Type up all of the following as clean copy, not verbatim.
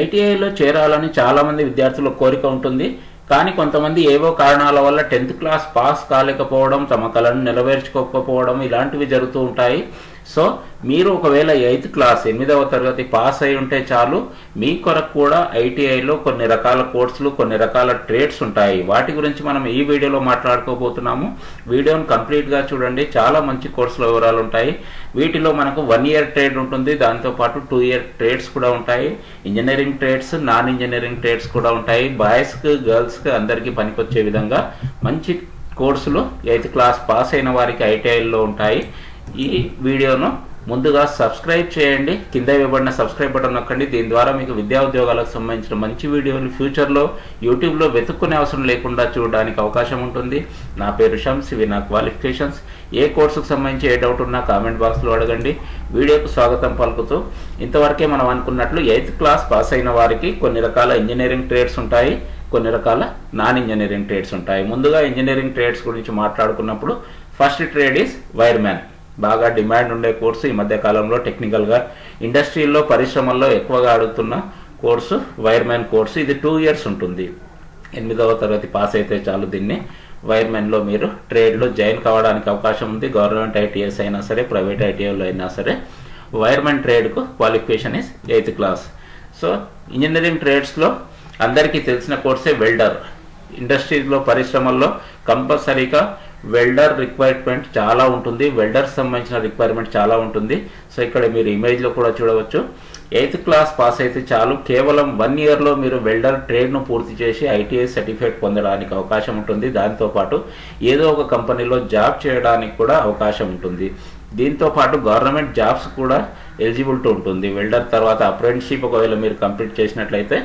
ఐటీఐలో చేరాలని చాలామంది విద్యార్థుల కోరిక ఉంటుంది. కానీ కొంతమంది ఏవో కారణాల వల్ల 10th క్లాస్ పాస్ కాలేకపోవడం, తమ కలను నెరవేర్చుకోకపోవడం ఇలాంటివి జరుగుతూ ఉంటాయి. సో మీరు ఒకవేళ 8th క్లాస్ 8వ తరగతి పాస్ అయి ఉంటే చాలు, మీ కొరకు కూడా ఐటీఐలో కొన్ని రకాల కోర్సులు, కొన్ని రకాల ట్రేడ్స్ ఉంటాయి. వాటి గురించి మనం ఈ వీడియోలో మాట్లాడుకోబోతున్నాము. వీడియోను కంప్లీట్గా చూడండి, చాలా మంచి కోర్సుల వివరాలు ఉంటాయి. వీటిలో మనకు 1 ఇయర్ ట్రేడ్ ఉంటుంది, దాంతోపాటు 2 ఇయర్ ట్రేడ్స్ కూడా ఉంటాయి. Engineering trades, non engineering trades కూడా ఉంటాయి. బాయ్స్కి గర్ల్స్కి అందరికీ పనికొచ్చే విధంగా మంచి కోర్సులు 8th క్లాస్ పాస్ అయిన వారికి ఐటీఐలో ఉంటాయి. ఈ వీడియోను ముందుగా సబ్స్క్రైబ్ చేయండి, కింద ఇవ్వబడిన సబ్స్క్రైబ్ బటన్ నొక్కండి. దీని ద్వారా మీకు విద్యా ఉద్యోగాలకు సంబంధించిన మంచి వీడియోలు ఫ్యూచర్లో యూట్యూబ్లో వెతుక్కునే అవసరం లేకుండా చూడడానికి అవకాశం ఉంటుంది. నా పేరు షమ్స్, ఇవి నా క్వాలిఫికేషన్స్. ఏ కోర్సుకు సంబంధించి ఏ డౌట్ ఉన్నా కామెంట్ బాక్స్లో అడగండి. వీడియోకు స్వాగతం పలుకుతూ, ఇంతవరకే మనం అనుకున్నట్లు 8th క్లాస్ పాస్ అయిన వారికి కొన్ని రకాల ఇంజనీరింగ్ ట్రేడ్స్ ఉంటాయి, కొన్ని రకాల నాన్ ఇంజనీరింగ్ ట్రేడ్స్ ఉంటాయి. ముందుగా ఇంజనీరింగ్ ట్రేడ్స్ గురించి మాట్లాడుకున్నప్పుడు ఫస్ట్ ట్రేడ్ ఈజ్ వైర్మ్యాన్. బాగా డిమాండ్ ఉండే కోర్సు ఈ మధ్య కాలంలో. టెక్నికల్గా ఇండస్ట్రీల్లో, పరిశ్రమల్లో ఎక్కువగా అడుగుతున్న కోర్సు వైర్మ్యాన్ కోర్సు. ఇది 2 ఇయర్స్ ఉంటుంది. 8వ తరగతి పాస్ అయితే చాలు, దీన్ని వైర్మెన్లో మీరు ట్రేడ్లో జాయిన్ కావడానికి అవకాశం ఉంది. గవర్నమెంట్ ఐటీఎస్ అయినా సరే, ప్రైవేట్ ఐటీఐలో అయినా సరే వైర్మెన్ ట్రేడ్కు qualification is 8th class. So engineering ట్రేడ్స్లో అందరికీ తెలిసిన కోర్సే వెల్డర్. ఇండస్ట్రీలో, పరిశ్రమల్లో కంపల్సరీగా వెల్డర్ రిక్వైర్మెంట్ చాలా ఉంటుంది. వెల్డర్స్ సంబంధించిన రిక్వైర్మెంట్ చాలా ఉంటుంది. సో ఇక్కడ మీరు ఇమేజ్లో కూడా చూడవచ్చు. 8th క్లాస్ పాస్ అయితే చాలు, కేవలం 1 ఇయర్లో మీరు వెల్డర్ ట్రేడ్ను పూర్తి చేసి ఐటీఐ సర్టిఫికేట్ పొందడానికి అవకాశం ఉంటుంది. దాంతోపాటు ఏదో ఒక కంపెనీలో జాబ్ చేయడానికి కూడా అవకాశం ఉంటుంది. దీంతోపాటు గవర్నమెంట్ జాబ్స్ కూడా ఎలిజిబిలిటీ ఉంటుంది. వెల్డర్ తర్వాత అప్రెంటిస్షిప్ ఒకవేళ మీరు కంప్లీట్ చేసినట్లయితే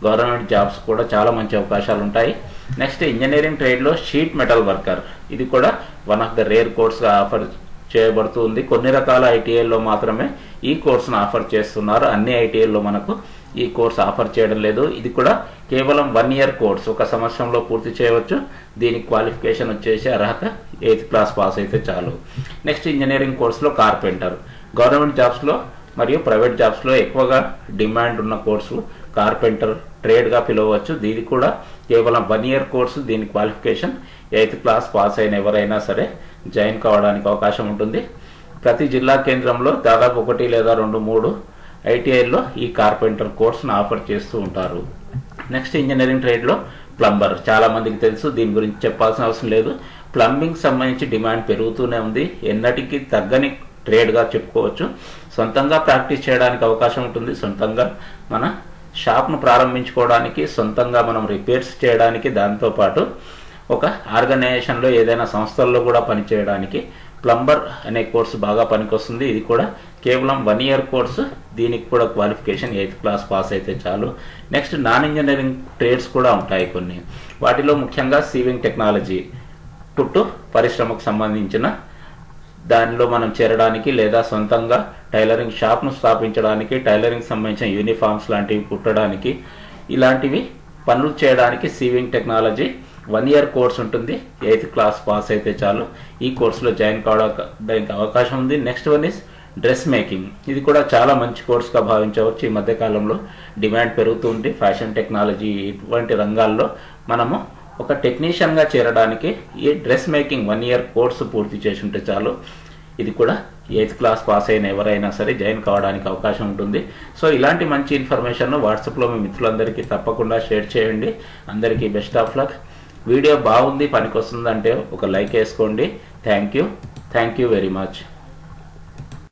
గవర్నమెంట్ జాబ్స్ కూడా చాలా మంచి అవకాశాలు ఉంటాయి. నెక్స్ట్ ఇంజనీరింగ్ ట్రేడ్లో షీట్ మెటల్ వర్కర్, ఇది కూడా వన్ ఆఫ్ ద రేర్ కోర్స్గా ఆఫర్ చేయబడుతుంది. కొన్ని రకాల ఐటీఐల్లో మాత్రమే ఈ కోర్సును ఆఫర్ చేస్తున్నారు. అన్ని ఐటీఐల్లో మనకు ఈ కోర్స్ ఆఫర్ చేయడం లేదు. ఇది కూడా కేవలం 1 ఇయర్ కోర్స్, 1 సంవత్సరంలో పూర్తి చేయవచ్చు. దీనికి క్వాలిఫికేషన్ వచ్చేసి అర్హత 8th క్లాస్ పాస్ అయితే చాలు. నెక్స్ట్ ఇంజనీరింగ్ కోర్సులో కార్పెంటర్. గవర్నమెంట్ జాబ్స్లో మరియు ప్రైవేట్ జాబ్స్లో ఎక్కువగా డిమాండ్ ఉన్న కోర్సు కార్పెంటర్ ట్రేడ్గా పిలవచ్చు. దీనికి కూడా కేవలం 1 ఇయర్ కోర్సు. దీని క్వాలిఫికేషన్ 8th క్లాస్ పాస్ అయిన ఎవరైనా సరే జాయిన్ కావడానికి అవకాశం ఉంటుంది. ప్రతి జిల్లా కేంద్రంలో దాదాపు 1 లేదా 2, 3 ఐటీఐల్లో ఈ కార్పెంటర్ కోర్సును ఆఫర్ చేస్తూ ఉంటారు. నెక్స్ట్ ఇంజనీరింగ్ ట్రేడ్లో ప్లంబర్. చాలా మందికి తెలుసు, దీని గురించి చెప్పాల్సిన అవసరం లేదు. ప్లంబింగ్ సంబంధించి డిమాండ్ పెరుగుతూనే ఉంది. ఎన్నటికీ తగ్గని ట్రేడ్గా చెప్పుకోవచ్చు. సొంతంగా ప్రాక్టీస్ చేయడానికి అవకాశం ఉంటుంది. సొంతంగా మన షాప్ను ప్రారంభించుకోవడానికి, సొంతంగా మనం రిపేర్స్ చేయడానికి, దాంతోపాటు ఒక ఆర్గనైజేషన్లో ఏదైనా సంస్థల్లో కూడా పనిచేయడానికి ప్లంబర్ అనే కోర్సు బాగా పనికొస్తుంది. ఇది కూడా కేవలం 1 ఇయర్ కోర్సు. దీనికి కూడా క్వాలిఫికేషన్ 8th క్లాస్ పాస్ అయితే చాలు. నెక్స్ట్ నాన్ ఇంజనీరింగ్ ట్రేడ్స్ కూడా ఉంటాయి కొన్ని. వాటిలో ముఖ్యంగా సీవింగ్ టెక్నాలజీ, కుట్టు పరిశ్రమకు సంబంధించిన దానిలో మనం చేరడానికి, లేదా సొంతంగా టైలరింగ్ షాప్ను స్థాపించడానికి, టైలరింగ్ సంబంధించిన యూనిఫామ్స్ లాంటివి కుట్టడానికి, ఇలాంటివి పనులు చేయడానికి సీవింగ్ టెక్నాలజీ 1 ఇయర్ కోర్స్ ఉంటుంది. 8th క్లాస్ పాస్ అయితే చాలు, ఈ కోర్సులో జాయిన్ కావడానికి అవకాశం ఉంది. Next one is dress making. ఇది కూడా చాలా మంచి కోర్సుగా భావించవచ్చు. ఈ మధ్యకాలంలో డిమాండ్ పెరుగుతుంది. ఫ్యాషన్ టెక్నాలజీ ఇటువంటి రంగాల్లో మనము ఒక టెక్నీషియన్గా చేరడానికి ఈ డ్రెస్ మేకింగ్ 1 ఇయర్ కోర్సు పూర్తి చేసి ఉంటే చాలు. ఇది కూడా 8th క్లాస్ పాస్ అయిన ఎవరైనా సరే జాయిన్ కావడానికి అవకాశం ఉంటుంది. సో ఇలాంటి మంచి ఇన్ఫర్మేషన్ వాట్సాప్లో మీ మిత్రులందరికీ తప్పకుండా షేర్ చేయండి. అందరికీ బెస్ట్ ఆఫ్ లక్. వీడియో బాగుంది, పనికొస్తుందంటే ఒక లైక్ వేసుకోండి. Thank you very much.